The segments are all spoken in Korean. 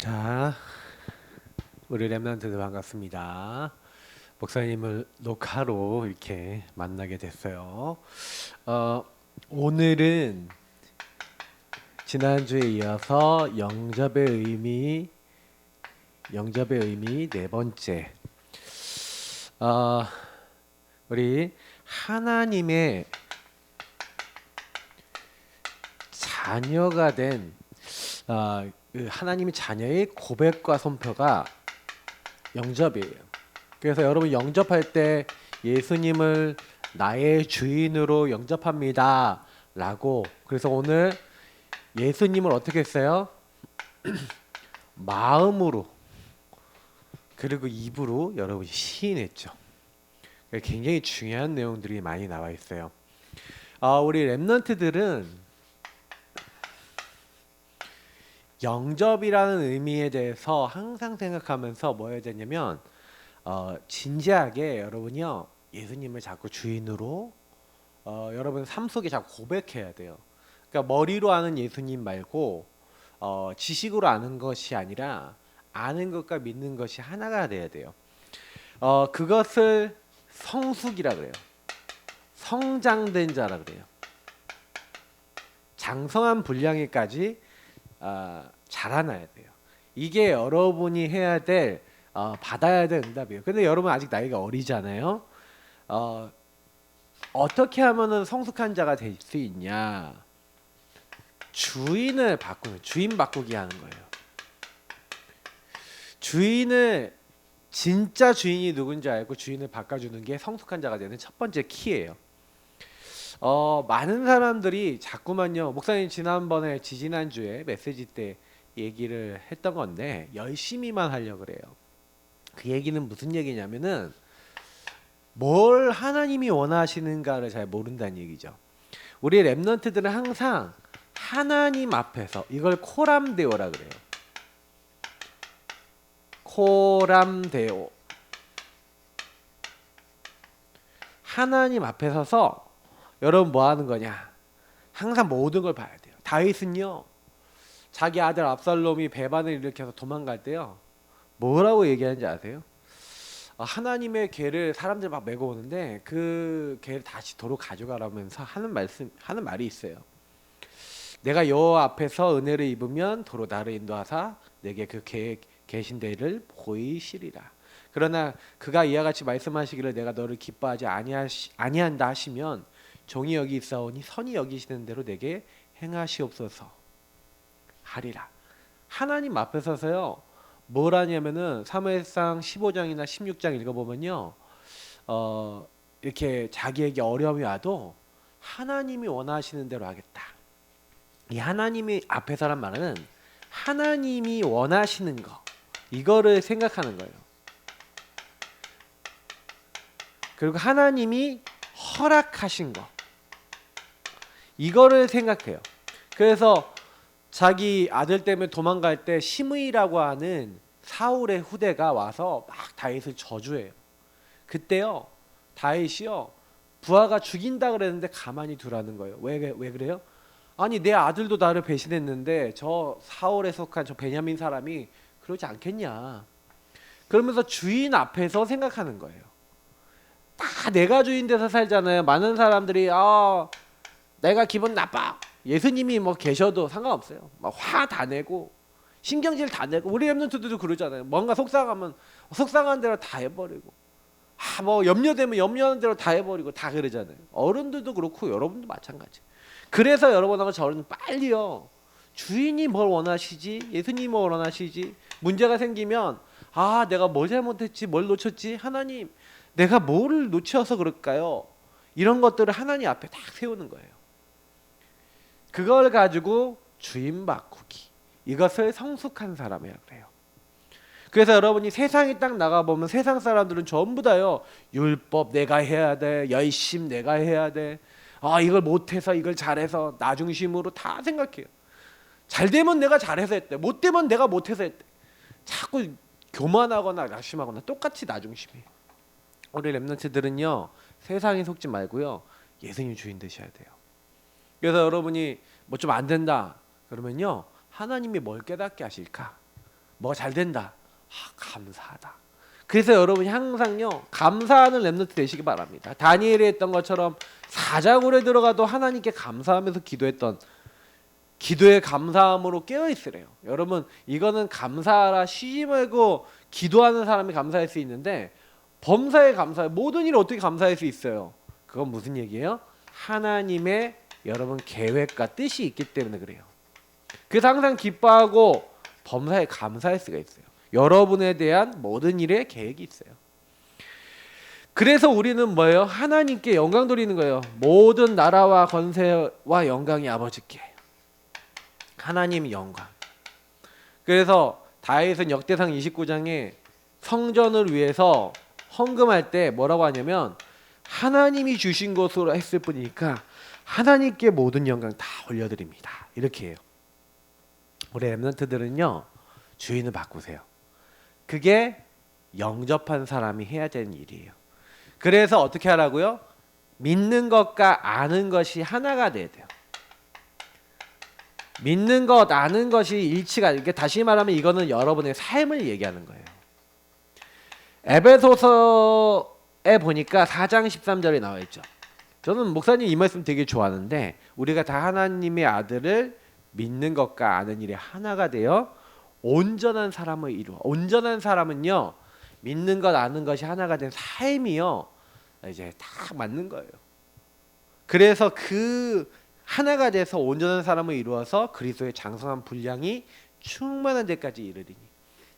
자, 우리 렘넌트들 반갑습니다. 목사님을 녹화로 이렇게 만나게 됐어요. 오늘은 지난주에 이어서 영접의 의미 네 번째. 우리 하나님의 자녀가 된 그 하나님의 자녀의 고백과 선표가 영접이에요. 그래서 여러분 영접할 때 예수님을 나의 주인으로 영접합니다 라고, 그래서 오늘 예수님을 어떻게 했어요? 마음으로 그리고 입으로 여러분이 시인했죠. 굉장히 중요한 내용들이 많이 나와 있어요. 우리 렘넌트들은 영접이라는 의미에 대해서 항상 생각하면서 뭐 해야 되냐면 진지하게 여러분이요 예수님을 자꾸 주인으로 여러분 삶 속에 자꾸 고백해야 돼요. 그러니까 머리로 아는 예수님 말고 지식으로 아는 것이 아니라 아는 것과 믿는 것이 하나가 돼야 돼요. 그것을 성숙이라 그래요. 성장된 자라 그래요. 장성한 분량에까지 자라나야 돼요. 이게 여러분이 해야 될 받아야 될 응답이에요. 근데 여러분 아직 나이가 어리잖아요. 어떻게 하면은 성숙한 자가 될 수 있냐? 주인을 바꾸는, 주인 바꾸기 하는 거예요. 주인을 진짜 주인이 누군지 알고 주인을 바꿔주는 게 성숙한 자가 되는 첫 번째 키예요. 많은 사람들이 자꾸만요, 목사님 지난번에 지지난주에 메시지 때 얘기를 했던 건데 열심히만 하려고 그래요. 그 얘기는 무슨 얘기냐면은 뭘 하나님이 원하시는가를 잘 모른다는 얘기죠. 우리 렘넌트들은 항상 하나님 앞에서, 이걸 코람데오라 그래요. 코람데오. 하나님 앞에 서서 여러분 뭐 하는 거냐? 항상 모든 걸 봐야 돼요. 다윗은요, 자기 아들 압살롬이 배반을 일으켜서 도망갈 때요, 뭐라고 얘기하는지 아세요? 하나님의 궤를 사람들 막 메고 오는데 그 궤를 다시 도로 가져가라면서 하는 말이 있어요. 내가 여호와 앞에서 은혜를 입으면 도로 나를 인도하사 내게 그 계신 데를 보이시리라. 그러나 그가 이와 같이 말씀하시기를 내가 너를 기뻐하지 아니한다 하시면 종이 여기 있사오니 선이 여기시는 대로 내게 행하시옵소서 하리라. 하나님 앞에 서서요 뭘 하냐면은 사무엘상 15장이나 16장 읽어보면요 이렇게 자기에게 어려움이 와도 하나님이 원하시는 대로 하겠다. 이 하나님이 앞에서란 말은 하나님이 원하시는 거, 이거를 생각하는 거예요. 그리고 하나님이 허락하신 거, 이거를 생각해요. 그래서 자기 아들 때문에 도망갈 때 시므이라고 하는 사울의 후대가 와서 막 다윗을 저주해요. 그때요 다윗이요 부하가 죽인다 그랬는데 가만히 두라는 거예요. 왜 그래요? 아니 내 아들도 나를 배신했는데 저 사울에 속한 저 베냐민 사람이 그러지 않겠냐. 그러면서 주인 앞에서 생각하는 거예요. 다 내가 주인 돼서 살잖아요. 많은 사람들이 내가 기분 나빠, 예수님이 뭐 계셔도 상관없어요. 막 화 다 내고 신경질 다 내고, 우리 렘넌트들도 그러잖아요. 뭔가 속상하면 속상한 대로 다 해버리고, 뭐 염려되면 염려하는 대로 다 해버리고 다 그러잖아요. 어른들도 그렇고 여러분도 마찬가지. 그래서 여러분하고 저는 빨리요 주인이 뭘 원하시지, 예수님이 뭘 원하시지, 문제가 생기면 내가 뭘 잘못했지, 뭘 놓쳤지, 하나님 내가 뭐를 놓쳐서 그럴까요? 이런 것들을 하나님 앞에 딱 세우는 거예요. 그걸 가지고 주인 바꾸기, 이것을 성숙한 사람이라고 그래요. 그래서 여러분이 세상에 딱 나가보면 세상 사람들은 전부 다요 율법 내가 해야 돼, 열심 내가 해야 돼, 이걸 못해서 이걸 잘해서 나중심으로 다 생각해요. 잘 되면 내가 잘해서 했대, 못 되면 내가 못해서 했대. 자꾸 교만하거나 낙심하거나 똑같이 나중심이에요. 우리 렘넌트들은요 세상에 속지 말고요 예수님 주인 되셔야 돼요. 그래서 여러분이 뭐 좀 안 된다 그러면요 하나님이 뭘 깨닫게 하실까? 뭐가 잘 된다. 감사하다. 그래서 여러분이 항상요 감사하는 렘넌트 되시기 바랍니다. 다니엘이 했던 것처럼 사자굴에 들어가도 하나님께 감사하면서 기도했던 기도의 감사함으로 깨어 있으래요. 여러분 이거는 감사하라 쉬지 말고 기도하는 사람이 감사할 수 있는데 범사에 감사해 모든 일을 어떻게 감사할 수 있어요? 그건 무슨 얘기예요? 하나님의 여러분 계획과 뜻이 있기 때문에 그래요. 그래서 항상 기뻐하고 범사에 감사할 수가 있어요. 여러분에 대한 모든 일에 계획이 있어요. 그래서 우리는 뭐예요? 하나님께 영광 돌리는 거예요. 모든 나라와 권세와 영광이 아버지께. 하나님 영광. 그래서 다윗은 역대상 29장에 성전을 위해서 헌금할 때 뭐라고 하냐면 하나님이 주신 것으로 했을 뿐이니까 하나님께 모든 영광 다 올려드립니다. 이렇게 해요. 우리 렘넌트들은요 주인을 바꾸세요. 그게 영접한 사람이 해야 되는 일이에요. 그래서 어떻게 하라고요? 믿는 것과 아는 것이 하나가 돼야 돼요. 믿는 것, 아는 것이 일치가, 이게 다시 말하면 이거는 여러분의 삶을 얘기하는 거예요. 에베소서에 보니까 4장 13절에 나와 있죠. 저는 목사님 이 말씀 되게 좋아하는데 우리가 다 하나님의 아들을 믿는 것과 아는 일에 하나가 되어 온전한 사람을 이루어. 온전한 사람은요 믿는 것 아는 것이 하나가 된 삶이요 이제 다 맞는 거예요. 그래서 그 하나가 돼서 온전한 사람을 이루어서 그리스도의 장성한 분량이 충만한 데까지 이르리니.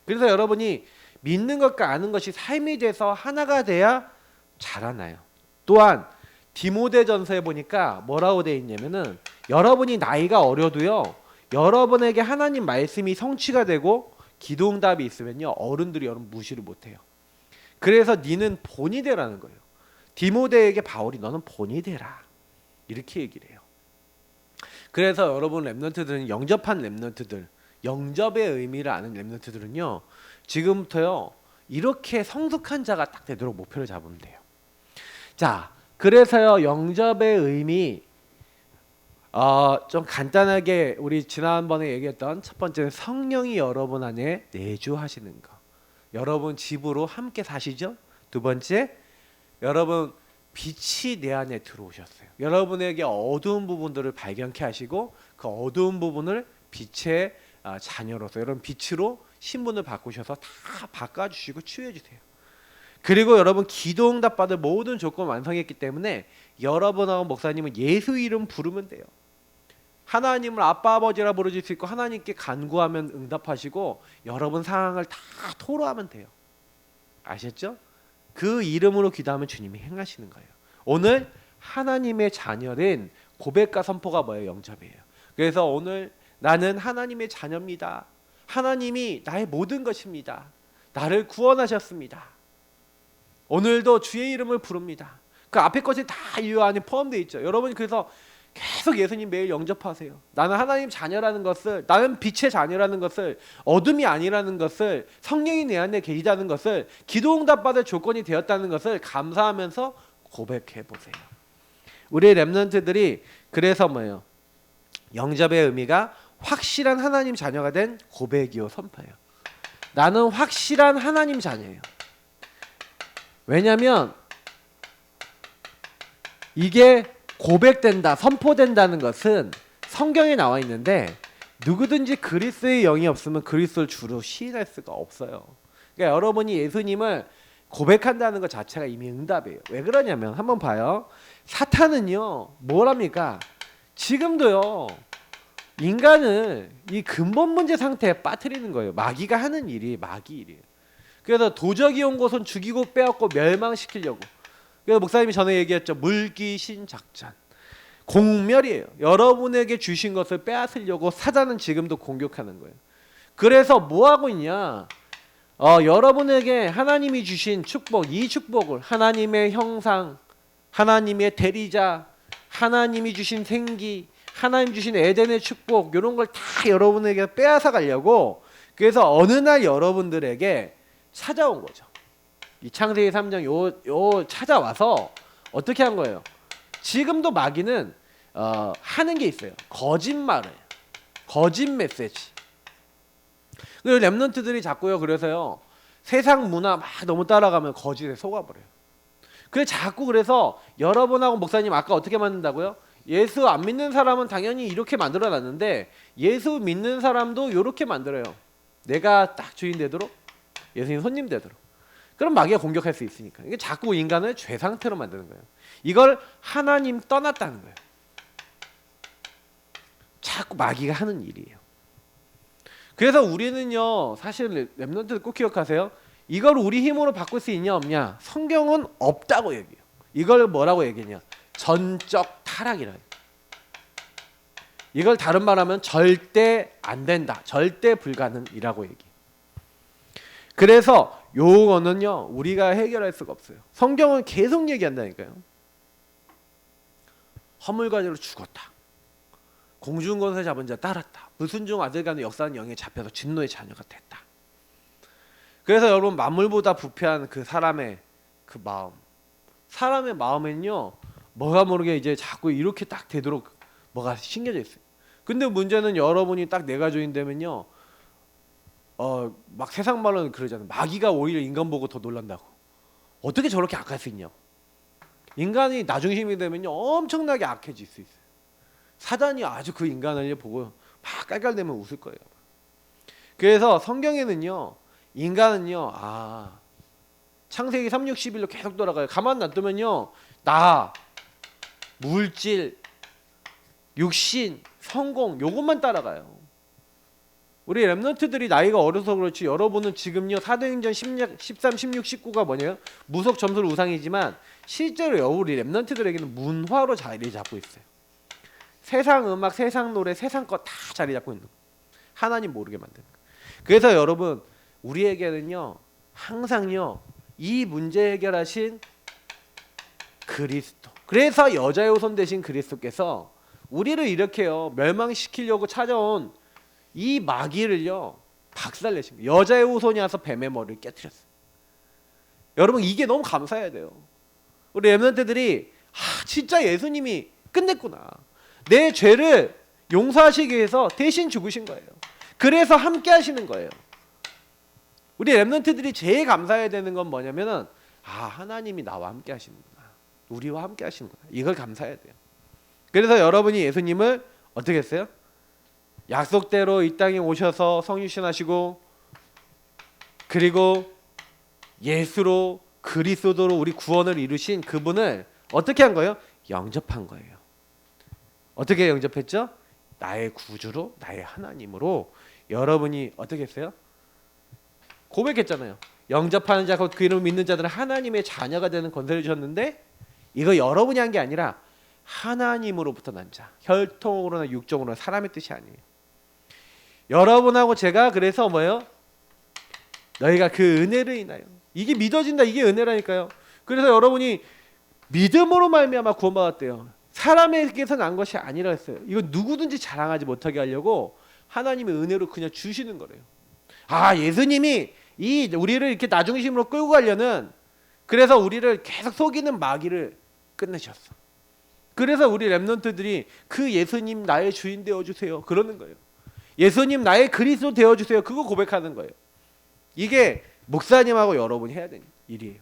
그래서 여러분이 믿는 것과 아는 것이 삶이 돼서 하나가 돼야 자라나요. 또한 디모데전서에 보니까 뭐라고 되어 있냐면은 여러분이 나이가 어려도요 여러분에게 하나님 말씀이 성취가 되고 기도응답이 있으면요 어른들이 여러분 무시를 못해요. 그래서 니는 본이 되라는 거예요. 디모데에게 바울이 너는 본이 되라 이렇게 얘기를 해요. 그래서 여러분 렘넌트들은 영접한 렘넌트들, 영접의 의미를 아는 렘넌트들은요 지금부터요 이렇게 성숙한 자가 딱 되도록 목표를 잡으면 돼요. 자, 그래서요 영접의 의미 좀 간단하게 우리 지난번에 얘기했던 첫 번째는 성령이 여러분 안에 내주하시는 거. 여러분 집으로 함께 사시죠. 두 번째, 여러분 빛이 내 안에 들어오셨어요. 여러분에게 어두운 부분들을 발견케 하시고 그 어두운 부분을 빛의 자녀로서 여러분 빛으로 신분을 바꾸셔서 다 바꿔주시고 치유해주세요. 그리고 여러분 기도응답 받을 모든 조건 완성했기 때문에 여러분하고 목사님은 예수 이름 부르면 돼요. 하나님을 아빠 아버지라 부르실 수 있고 하나님께 간구하면 응답하시고 여러분 상황을 다 토로하면 돼요. 아셨죠? 그 이름으로 기도하면 주님이 행하시는 거예요. 오늘 하나님의 자녀된 고백과 선포가 뭐예요? 영접이에요. 그래서 오늘 나는 하나님의 자녀입니다. 하나님이 나의 모든 것입니다. 나를 구원하셨습니다. 오늘도 주의 이름을 부릅니다. 그 앞에 것이 다 이 안에 포함되어 있죠. 여러분 그래서 계속 예수님 매일 영접하세요. 나는 하나님 자녀라는 것을, 나는 빛의 자녀라는 것을, 어둠이 아니라는 것을, 성령이 내 안에 계시다는 것을, 기도응답 받을 조건이 되었다는 것을 감사하면서 고백해 보세요. 우리 렘넌트들이 그래서 뭐예요? 영접의 의미가 확실한 하나님 자녀가 된 고백이요 선포예요. 나는 확실한 하나님 자녀예요. 왜냐하면 이게 고백된다, 선포된다는 것은 성경에 나와 있는데 누구든지 그리스도의 영이 없으면 그리스도를 주로 시인할 수가 없어요. 그러니까 여러분이 예수님을 고백한다는 것 자체가 이미 응답이에요. 왜 그러냐면 한번 봐요. 사탄은요 뭐랍니까? 지금도요 인간을 이 근본 문제 상태에 빠뜨리는 거예요. 마귀가 하는 일이 마귀 일이에요. 그래서 도적이 온 곳은 죽이고 빼앗고 멸망시키려고. 그래서 목사님이 전에 얘기했죠. 물귀신 작전. 공멸이에요. 여러분에게 주신 것을 빼앗으려고 사단은 지금도 공격하는 거예요. 그래서 뭐 하고 있냐? 여러분에게 하나님이 주신 축복, 이 축복을 하나님의 형상, 하나님의 대리자, 하나님이 주신 생기, 하나님 주신 에덴의 축복 이런 걸 다 여러분에게 빼앗아 가려고 그래서 어느 날 여러분들에게 찾아온 거죠. 이 창세기 3장 요 찾아와서 어떻게 한 거예요? 지금도 마귀는 하는 게 있어요. 거짓말을, 거짓 메시지. 그리고 랩런트들이 자꾸요. 그래서요. 세상 문화 막 너무 따라가면 거짓에 속아버려요. 그래서 자꾸 그래서 여러분하고 목사님 아까 어떻게 만든다고요? 예수 안 믿는 사람은 당연히 이렇게 만들어놨는데 예수 믿는 사람도 이렇게 만들어요. 내가 딱 주인 되도록, 예수님 손님 되도록. 그럼 마귀가 공격할 수 있으니까. 이게 자꾸 인간을 죄 상태로 만드는 거예요. 이걸 하나님 떠났다는 거예요. 자꾸 마귀가 하는 일이에요. 그래서 우리는요, 사실 랩런트들 꼭 기억하세요. 이걸 우리 힘으로 바꿀 수 있냐 없냐? 성경은 없다고 얘기해요. 이걸 뭐라고 얘기하냐? 전적 타락이라. 이걸 다른 말하면 절대 안 된다, 절대 불가능이라고 얘기해요. 그래서 요거는요 우리가 해결할 수가 없어요. 성경은 계속 얘기한다니까요. 허물과제로 죽었다. 공중 권세 잡은 자 따랐다. 불순종 아들 간의 역사는 영에 잡혀서 진노의 자녀가 됐다. 그래서 여러분 만물보다 부패한 그 사람의 그 마음, 사람의 마음엔요 뭐가 모르게 이제 자꾸 이렇게 딱 되도록 뭐가 심겨져 있어요. 근데 문제는 여러분이 딱 내가 주인 되면요 막 세상 말로는 그러잖아요. 마귀가 오히려 인간 보고 더 놀란다고. 어떻게 저렇게 악할 수 있냐고. 인간이 나중심이 되면요 엄청나게 악해질 수 있어요. 사단이 아주 그 인간을 보고 막 깔깔대면 웃을 거예요. 그래서 성경에는요 인간은요 창세기 3:61로 계속 돌아가요. 가만 놔두면요 나, 물질, 육신, 성공 요것만 따라가요. 우리 랩런트들이 나이가 어려서 그렇지 여러분은 지금요 사도행전 13, 16, 19가 뭐냐요? 무속 점술 우상이지만 실제로 우리 랩런트들에게는 문화로 자리 잡고 있어요. 세상 음악, 세상 노래, 세상 거 다 자리 잡고 있는 거. 하나님 모르게 만드는 거. 그래서 여러분 우리에게는요 항상요 이 문제 해결하신 그리스도. 그래서 여자의 후손 되신 그리스도께서 우리를 이렇게요 멸망시키려고 찾아온 이 마귀를요 박살내신 거예요. 여자의 후손이 와서 뱀의 머리를 깨뜨렸어요. 여러분 이게 너무 감사해야 돼요. 우리 랩런트들이 진짜 예수님이 끝냈구나. 내 죄를 용서하시기 위해서 대신 죽으신 거예요. 그래서 함께 하시는 거예요. 우리 랩런트들이 제일 감사해야 되는 건 뭐냐면은 하나님이 나와 함께 하시는구나. 우리와 함께 하시는구나. 이걸 감사해야 돼요. 그래서 여러분이 예수님을 어떻게 했어요? 약속대로 이 땅에 오셔서 성육신하시고 그리고 예수로 그리스도로 우리 구원을 이루신 그분을 어떻게 한 거예요? 영접한 거예요. 어떻게 영접했죠? 나의 구주로 나의 하나님으로 여러분이 어떻게 했어요? 고백했잖아요. 영접하는 자 곧 그 이름을 믿는 자들은 하나님의 자녀가 되는 권세를 주셨는데 이거 여러분이 한 게 아니라 하나님으로부터 난 자. 혈통으로나 육정으로나 사람의 뜻이 아니에요. 여러분하고 제가 그래서 뭐예요? 너희가 그 은혜를 인하여 이게 믿어진다. 이게 은혜라니까요. 그래서 여러분이 믿음으로 말미암아 구원받았대요. 사람에게서 난 것이 아니라 했어요. 이거 누구든지 자랑하지 못하게 하려고 하나님의 은혜로 그냥 주시는 거래요. 예수님이 우리를 이렇게 나중심으로 끌고 가려는 그래서 우리를 계속 속이는 마귀를 끝내셨어. 그래서 우리 랩런트들이 그 예수님 나의 주인 되어주세요 그러는 거예요. 예수님 나의 그리스도 되어주세요 그거 고백하는 거예요. 이게 목사님하고 여러분이 해야 되는 일이에요.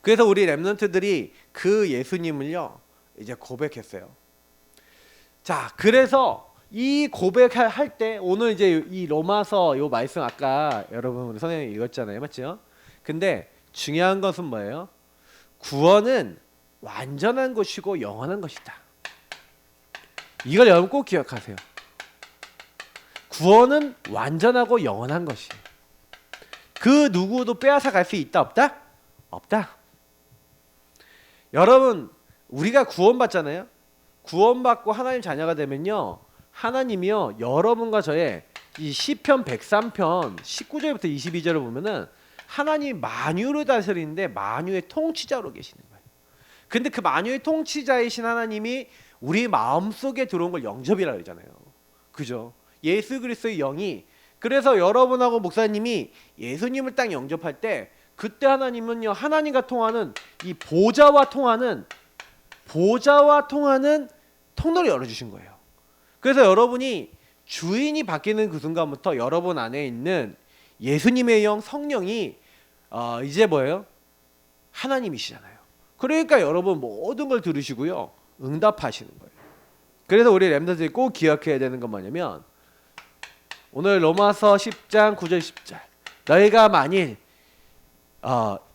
그래서 우리 랩런트들이 그 예수님을요 이제 고백했어요. 자, 그래서 이 고백할 때 오늘 이제 이 로마서 요 말씀 아까 여러분 우리 선생님이 읽었잖아요, 맞죠? 근데 중요한 것은 뭐예요? 구원은 완전한 것이고 영원한 것이다. 이걸 여러분 꼭 기억하세요. 구원은 완전하고 영원한 것이에요. 그 누구도 빼앗아 갈 수 있다 없다? 없다. 여러분 우리가 구원받잖아요. 구원받고 하나님 자녀가 되면요 하나님이요 여러분과 저의 이 시편 103편 19절부터 22절을 보면은 하나님 만유를 다스리는데 만유의 통치자로 계시는 거예요. 근데 그 만유의 통치자이신 하나님이 우리 마음속에 들어온 걸 영접이라 그러잖아요. 그죠? 예수 그리스도의 영이 그래서 여러분하고 목사님이 예수님을 딱 영접할 때 그때 하나님은요 하나님과 통하는 이 보좌와 통하는 통로를 열어주신 거예요. 그래서 여러분이 주인이 바뀌는 그 순간부터 여러분 안에 있는 예수님의 영 성령이 이제 뭐예요? 하나님이시잖아요. 그러니까 여러분 모든 걸 들으시고요, 응답하시는 거예요. 그래서 우리 렘넌트들이 꼭 기억해야 되는 건 뭐냐면, 오늘 로마서 10장 9절 10절, 너희가 만일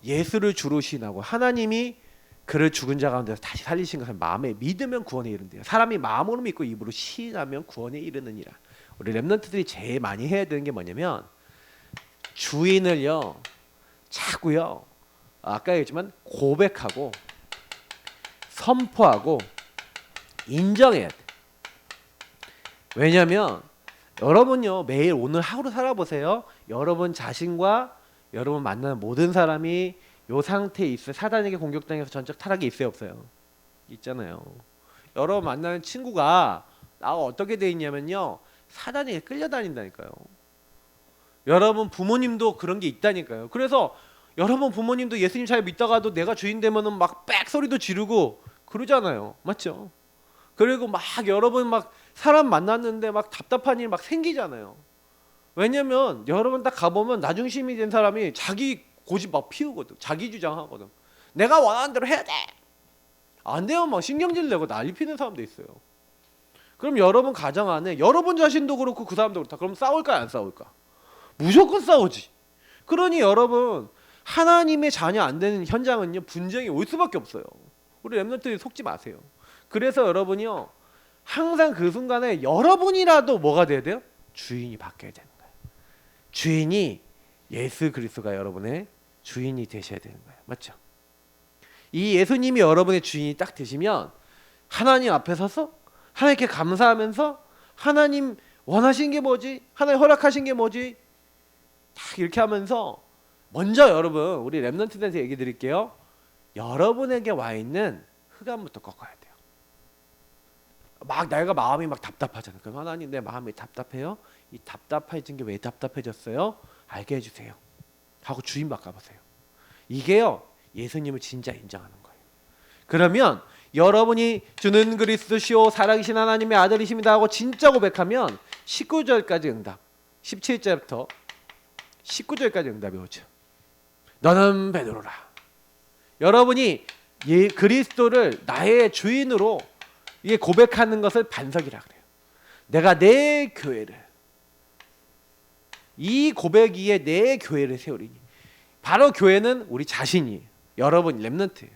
예수를 주로 시인하고 하나님이 그를 죽은 자 가운데서 다시 살리신 것을 마음에 믿으면 구원에 이른대요. 사람이 마음으로 믿고 입으로 시인하면 구원에 이르느니라. 우리 렘넌트들이 제일 많이 해야 되는 게 뭐냐면, 주인을요 자꾸요, 아까 얘기했지만 고백하고 선포하고 인정해야 돼. 왜냐면 여러분요, 매일 오늘 하루 살아보세요. 여러분 자신과 여러분 만나는 모든 사람이 요 상태에 있어요. 사단에게 공격당해서 전적 타락이 있어요, 없어요? 있잖아요. 여러분 만나는 친구가 나가 어떻게 돼 있냐면요, 사단에게 끌려다닌다니까요. 여러분 부모님도 그런 게 있다니까요. 그래서 여러분 부모님도 예수님 잘 믿다가도 내가 주인 되면은 막 빽 소리도 지르고 그러잖아요. 맞죠? 그리고 막 여러분 막 사람 만났는데 막 답답한 일 막 생기잖아요. 왜냐면 여러분 딱 가보면 나중심이 된 사람이 자기 고집 막 피우거든. 자기 주장하거든. 내가 원하는 대로 해야 돼. 안 되면 막 신경질 내고 난리 피는 사람도 있어요. 그럼 여러분 가정 안에 여러분 자신도 그렇고 그 사람도 그렇다. 그럼 싸울까 안 싸울까? 무조건 싸우지. 그러니 여러분 하나님의 자녀 안 되는 현장은요, 분쟁이 올 수밖에 없어요. 우리 렘넌트들이 속지 마세요. 그래서 여러분이요, 항상 그 순간에 여러분이라도 뭐가 돼야 돼요? 주인이 바뀌어야 되는 거예요. 주인이 예수 그리스도가 여러분의 주인이 되셔야 되는 거예요. 맞죠? 이 예수님이 여러분의 주인이 딱 되시면 하나님 앞에 서서 하나님께 감사하면서, 하나님 원하신 게 뭐지? 하나님 허락하신 게 뭐지? 딱 이렇게 하면서, 먼저 여러분 우리 렘넌트들한테 얘기 드릴게요. 여러분에게 와 있는 흑암부터 꺾어야 돼요. 막 내가 마음이 막 답답하잖아요. 그럼 하나님, 내 마음이 답답해요. 이 답답해진 게 왜 답답해졌어요? 알게 해주세요 하고 주인 바꿔보세요. 이게요, 예수님을 진짜 인정하는 거예요. 그러면 여러분이 주는 그리스도시오 살아계신 하나님의 아들이십니다 하고 진짜 고백하면 19절까지 응답, 17절부터 19절까지 응답이 오죠. 너는 베드로라. 여러분이 그리스도를 나의 주인으로 이게 고백하는 것을 반석이라 그래요. 내가 내 교회를, 이 고백 위에 내 교회를 세우리니. 바로 교회는 우리 자신이에요. 여러분 렘넌트예요.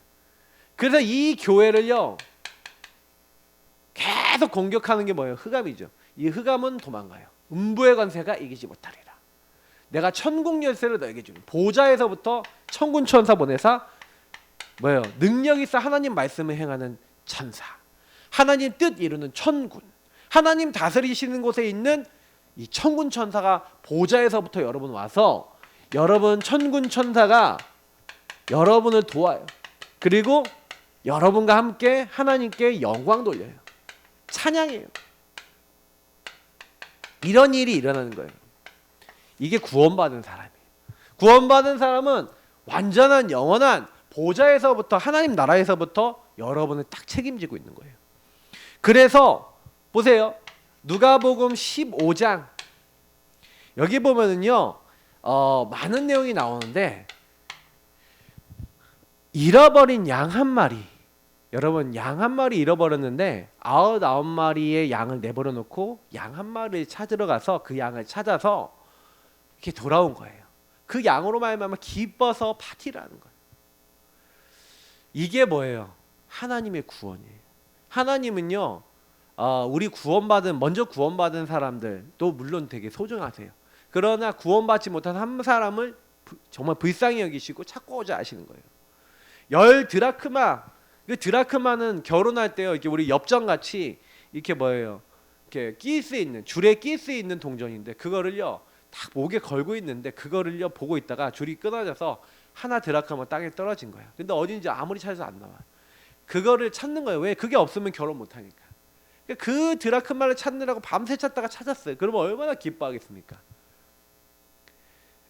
그래서 이 교회를요 계속 공격하는 게 뭐예요? 흑암이죠. 이 흑암은 도망가요. 음부의 권세가 이기지 못하리라. 내가 천국 열쇠를 너에게 주니. 보좌에서부터 천군 천사 보내사 뭐예요? 능력 있어 하나님 말씀을 행하는 천사, 하나님 뜻 이루는 천군, 하나님 다스리시는 곳에 있는 이 천군 천사가 보좌에서부터 여러분 와서, 여러분 천군 천사가 여러분을 도와요. 그리고 여러분과 함께 하나님께 영광 돌려요. 찬양해요. 이런 일이 일어나는 거예요. 이게 구원받은 사람이에요. 구원받은 사람은 완전한 영원한 보좌에서부터, 하나님 나라에서부터 여러분을 딱 책임지고 있는 거예요. 그래서 보세요. 누가복음 15장 여기 보면은요 많은 내용이 나오는데, 잃어버린 양 한 마리, 여러분 양 한 마리 잃어버렸는데 99마리의 양을 내버려 놓고 양 한 마리를 찾으러 가서 그 양을 찾아서 이렇게 돌아온 거예요. 그 양으로 말미암아 기뻐서 파티를 하는 거예요. 이게 뭐예요? 하나님의 구원이에요. 하나님은요 우리 먼저 구원받은 사람들도 물론 되게 소중하세요. 그러나 구원받지 못한 한 사람을 정말 불쌍히 여기시고 찾고자 하시는 거예요. 10 드라크마, 그 드라크마는 결혼할 때요 이렇게 우리 엽전같이 이렇게 뭐예요? 이렇게 끼일 수 있는, 줄에 끼일 수 있는 동전인데, 그거를요 딱 목에 걸고 있는데 그거를요 보고 있다가 줄이 끊어져서 하나 드라크마 땅에 떨어진 거예요. 근데 어딘지 아무리 찾아도 안 나와. 그거를 찾는 거예요. 왜? 그게 없으면 결혼 못 하니까. 그 드라크마를 찾느라고 밤새 찾다가 찾았어요. 그러면 얼마나 기뻐하겠습니까?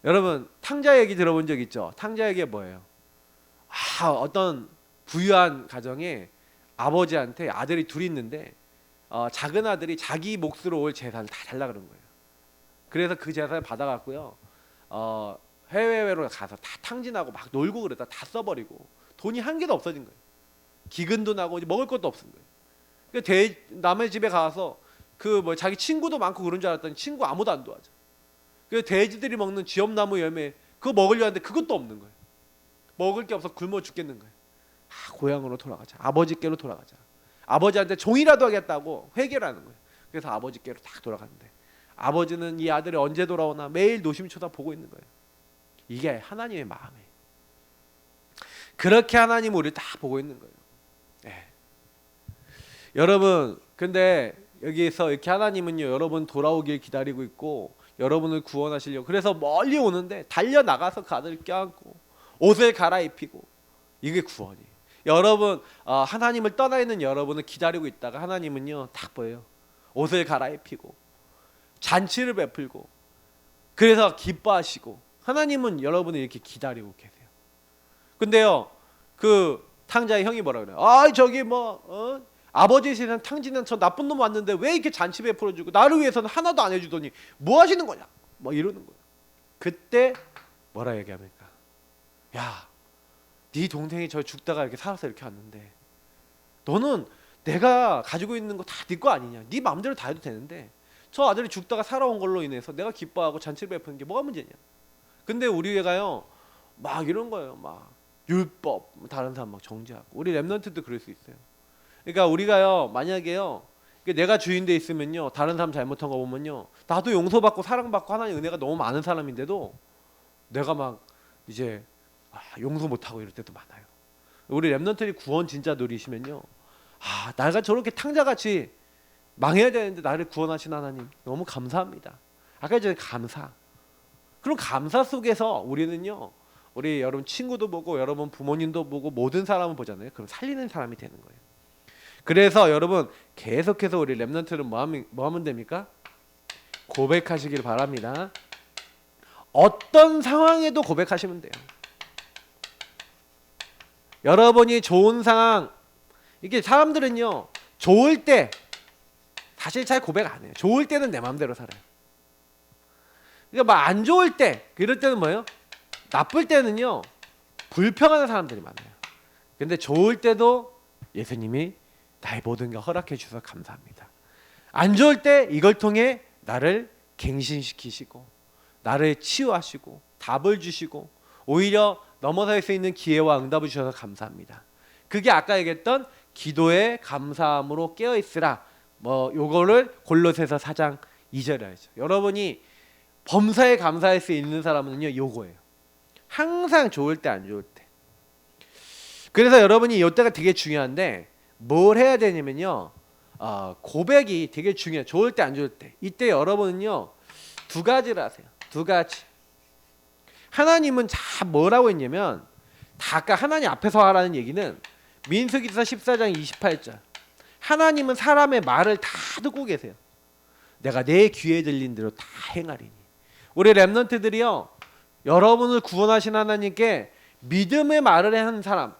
여러분 탕자 얘기 들어본 적 있죠? 탕자 얘기 뭐예요? 어떤 부유한 가정에 아버지한테 아들이 둘이 있는데, 작은 아들이 자기 몫으로 올 재산을 다 달라 그런 거예요. 그래서 그 재산을 받아갖고요. 해외로 가서 다 탕진하고 막 놀고 그러다 다 써버리고 돈이 한 개도 없어진 거예요. 기근도 나고 먹을 것도 없은 거예요. 남의 집에 가서 그 뭐 자기 친구도 많고 그런 줄 알았더니 친구 아무도 안 도와줘. 그 돼지들이 먹는 지엄나무 열매 그거 먹으려 하는데 그것도 없는 거예요. 먹을 게 없어 굶어 죽겠는 거예요. 고향으로 돌아가자. 아버지께로 돌아가자. 아버지한테 종이라도 하겠다고 회개를 하는 거예요. 그래서 아버지께로 딱 돌아갔는데 아버지는 이 아들이 언제 돌아오나 매일 노심히 쳐다보고 있는 거예요. 이게 하나님의 마음이에요. 그렇게 하나님 우리를 딱 보고 있는 거예요. 네. 여러분 근데 여기에서 이렇게 하나님은요 여러분 돌아오길 기다리고 있고 여러분을 구원하시려고 그래서 멀리 오는데 달려나가서 그 아들을 껴안고 옷을 갈아입히고 이게 구원이에요. 여러분 하나님을 떠나 있는 여러분을 기다리고 있다가 하나님은요 딱 보여요. 옷을 갈아입히고 잔치를 베풀고 그래서 기뻐하시고 하나님은 여러분을 이렇게 기다리고 계세요. 근데요 그 탕자의 형이 뭐라 그래요? 저기 아버지 세상 탕진한 저 나쁜 놈 왔는데 왜 이렇게 잔치 베풀어주고 나를 위해서는 하나도 안 해주더니 뭐 하시는 거냐? 뭐 이러는 거예요. 그때 뭐라 얘기합니까? 야, 네 동생이 저 죽다가 이렇게 살아서 이렇게 왔는데 너는 내가 가지고 있는 거 다 네 거 아니냐? 네 마음대로 다 해도 되는데 저 아들이 죽다가 살아온 걸로 인해서 내가 기뻐하고 잔치를 베푸는 게 뭐가 문제냐? 근데 우리 애가요 막 이런 거예요. 막 율법 다른 사람 막 정죄하고 우리 랩런트도 그럴 수 있어요. 그러니까 우리가요 만약에요 내가 주인돼 있으면요 다른 사람 잘못한 거 보면요 나도 용서받고 사랑받고 하나님 은혜가 너무 많은 사람인데도 내가 막 이제 용서 못하고 이럴 때도 많아요. 우리 랩런트들이 구원 진짜 누리시면요 나가 저렇게 탕자같이 망해야 되는데 나를 구원하신 하나님 너무 감사합니다. 아까 전에 감사. 그런 감사 속에서 우리는요 우리 여러분 친구도 보고 여러분 부모님도 보고 모든 사람을 보잖아요. 그럼 살리는 사람이 되는 거예요. 그래서 여러분 계속해서 우리 랩런트는 뭐 하면 됩니까? 고백하시길 바랍니다. 어떤 상황에도 고백하시면 돼요. 여러분이 좋은 상황 이게 사람들은요 좋을 때 사실 잘 고백 안 해요. 좋을 때는 내 마음대로 살아요. 그러니까 막 안 좋을 때 그럴 때는 뭐예요? 나쁠 때는요 불평하는 사람들이 많아요. 근데 좋을 때도 예수님이 나의 모든 걸 허락해 주셔서 감사합니다. 안 좋을 때 이걸 통해 나를 갱신시키시고 나를 치유하시고 답을 주시고 오히려 넘어설 수 있는 기회와 응답을 주셔서 감사합니다. 그게 아까 얘기했던 기도에 감사함으로 깨어있으라. 요거를 골로새서 4장 2절에 하죠. 여러분이 범사에 감사할 수 있는 사람은요 요거예요. 항상 좋을 때 안 좋을 때. 그래서 여러분이 이때가 되게 중요한데 뭘 해야 되냐면요 고백이 되게 중요해요. 좋을 때 안 좋을 때. 이때 여러분은요 두 가지를 하세요. 두 가지. 하나님은 다 뭐라고 했냐면 다 아까 하나님 앞에서 하라는 얘기는 민수기서 14장 28절 하나님은 사람의 말을 다 듣고 계세요. 내가 내 귀에 들린 대로 다 행하리니. 우리 랩런트들이요 여러분을 구원하신 하나님께 믿음의 말을 하는 사람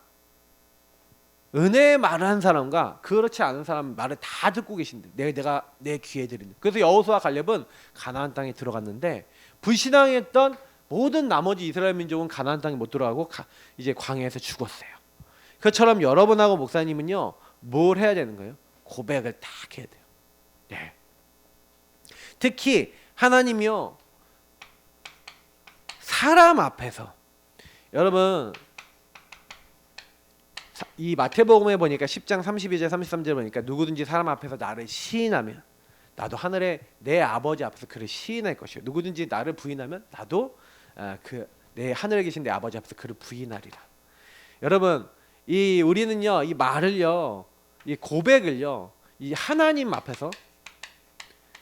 은혜의 말을 하는 사람과 그렇지 않은 사람 말을 다 듣고 계신데 내가 내 귀에 들린. 그래서 여호수아 갈렙은 가나안 땅에 들어갔는데 불신앙했던 모든 나머지 이스라엘 민족은 가나안 땅에 못 들어가고 이제 광야에서 죽었어요. 그처럼 여러분하고 목사님은요 뭘 해야 되는 거예요? 고백을 딱 해야 돼요. 네. 특히 하나님이요 사람 앞에서 여러분 이 마태복음에 보니까 10장 32절 33절 보니까 누구든지 사람 앞에서 나를 시인하면 나도 하늘에 내 아버지 앞에서 그를 시인할 것이요 누구든지 나를 부인하면 나도 내 하늘에 계신 내 아버지 앞에서 그를 부인하리라. 여러분 우리는요 이 말을요 이 고백을요 이 하나님 앞에서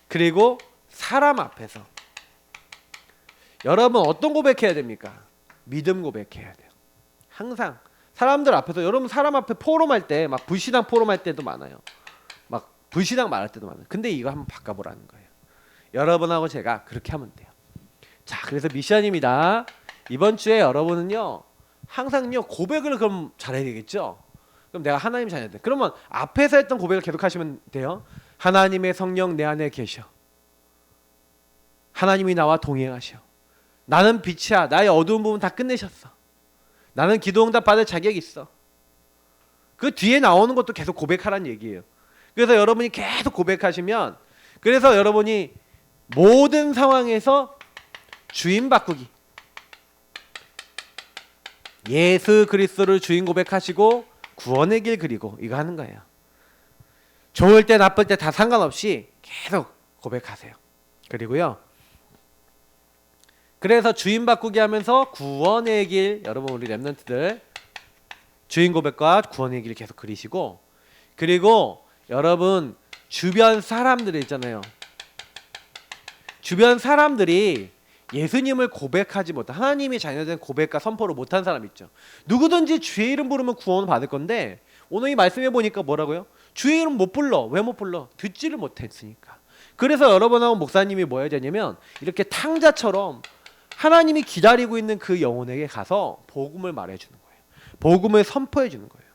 그리고 사람 앞에서 여러분 어떤 고백해야 됩니까? 믿음 고백해야 돼요. 항상 사람들 앞에서. 여러분 사람 앞에 포럼할 때 막 불신앙 포럼할 때도 많아요. 막 불신앙 말할 때도 많아요. 근데 이거 한번 바꿔보라는 거예요. 여러분하고 제가 그렇게 하면 돼요. 자, 그래서 미션입니다. 이번 주에 여러분은요 항상요 고백을 그럼 잘해야 되겠죠. 그럼 내가 하나님 자녀들. 그러면 앞에서 했던 고백을 계속 하시면 돼요. 하나님의 성령 내 안에 계셔. 하나님이 나와 동행하셔. 나는 빛이야. 나의 어두운 부분 다 끝내셨어. 나는 기도응답 받을 자격이 있어. 그 뒤에 나오는 것도 계속 고백하라는 얘기예요. 그래서 여러분이 계속 고백하시면, 그래서 여러분이 모든 상황에서 주인 바꾸기, 예수 그리스도를 주인 고백하시고 구원의 길 그리고 이거 하는 거예요. 좋을 때 나쁠 때 다 상관없이 계속 고백하세요. 그리고요, 그래서 주인 바꾸기 하면서 구원의 길, 여러분 우리 렘넌트들 주인 고백과 구원의 길 계속 그리시고, 그리고 여러분 주변 사람들 있잖아요. 주변 사람들이 예수님을 고백하지 못한, 하나님이 자녀된 고백과 선포를 못한 사람 있죠. 누구든지 주의 이름 부르면 구원을 받을 건데, 오늘 이 말씀해 보니까 뭐라고요? 주의 이름 못 불러. 왜 못 불러? 듣지를 못했으니까. 그래서 여러분하고 목사님이 뭐 해야 되냐면, 이렇게 탕자처럼 하나님이 기다리고 있는 그 영혼에게 가서 복음을 말해주는 거예요. 복음을 선포해 주는 거예요.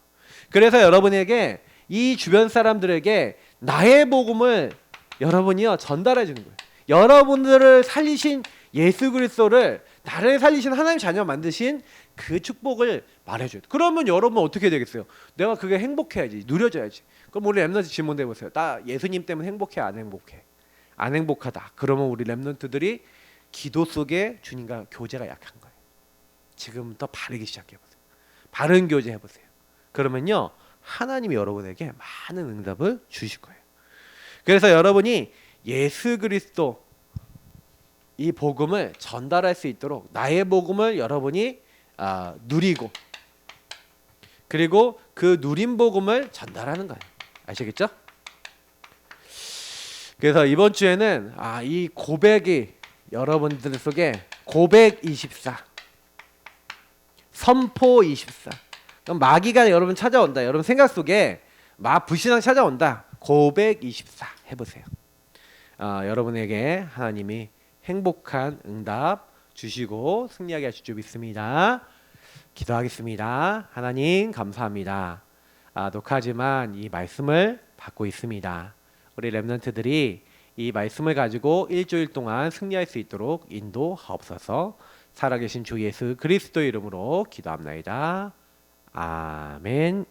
그래서 여러분에게, 이 주변 사람들에게 나의 복음을 여러분이요 전달해 주는 거예요. 여러분들을 살리신 예수 그리스도를, 나를 살리신 하나님 자녀 만드신 그 축복을 말해줘요. 그러면 여러분 어떻게 되겠어요? 내가 그게 행복해야지, 누려져야지. 그럼 우리 렘넌트 질문해 보세요. 나 예수님 때문에 행복해, 안 행복해? 안 행복하다. 그러면 우리 렘넌트들이 기도 속에 주님과 교제가 약한 거예요. 지금부터 바르기 시작해 보세요. 바른 교제 해보세요. 그러면요, 하나님이 여러분에게 많은 응답을 주실 거예요. 그래서 여러분이 예수 그리스도 이 복음을 전달할 수 있도록 나의 복음을 여러분이 누리고, 그리고 그 누린 복음을 전달하는 거예요. 아시겠죠? 그래서 이번 주에는 이 고백이 여러분들 속에 고백 24, 선포 24. 그럼 마귀가 여러분 찾아온다. 여러분 생각 속에 불신앙 찾아온다. 고백 24 해보세요. 여러분에게 하나님이 행복한 응답 주시고 승리하게 하실 줄 믿습니다. 기도하겠습니다. 하나님 감사합니다. 녹화지만 이 말씀을 받고 있습니다. 우리 렘넌트들이 이 말씀을 가지고 일주일 동안 승리할 수 있도록 인도하옵소서. 살아계신 주 예수 그리스도 이름으로 기도합나이다. 아멘.